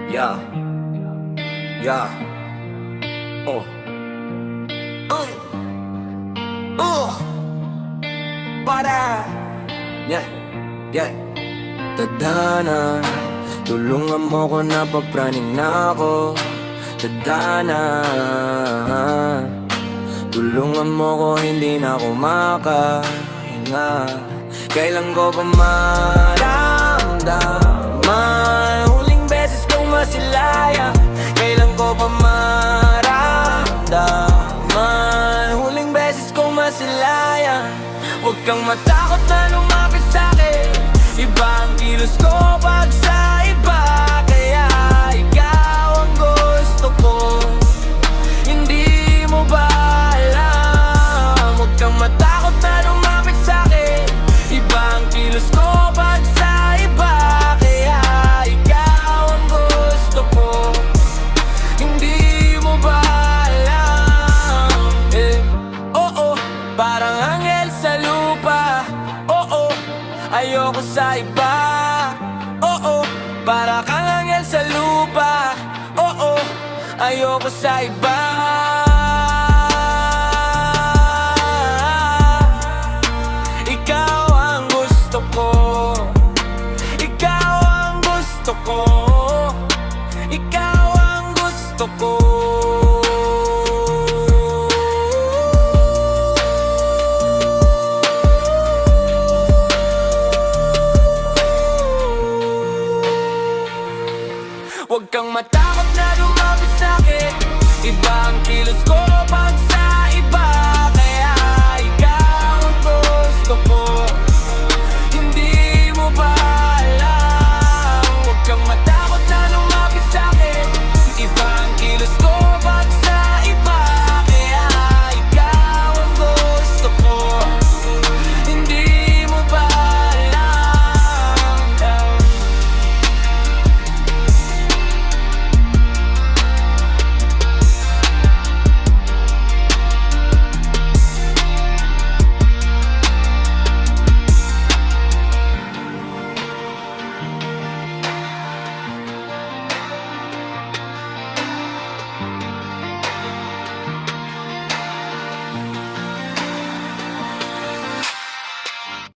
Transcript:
Yeah, yeah. Oh. Para. Yeah, yeah. Tadhana, tulungan mo ko na papraning na ako. Tadhana, tulungan mo ko hindi na ako makahinga. Kailan ko pa maramdaman huling beses kong masilaya? Kailan ko pa maramdaman huling beses kong masilaya? Huwag kang matakot na lumapit sa'kin, iba ang kilos ko pag sa iba. Kaya ikaw ang gusto ko, hindi mo ba alam? Huwag kang matakot na lumapit sa'kin, iba ang kilos ko pag sa iba. Kaya ikaw ang gusto ko, hindi mo ba alam? Oo, parang anghel sa lupa. Oo, ayoko sa iba. Oo, para kang anghel sa lupa. Oo, ayoko sa iba. Ikaw ang gusto ko, ikaw ang gusto ko, ikaw ang gusto ko. Huwag kang matakot na lumapit sa'kin, iba ang kilos ko pa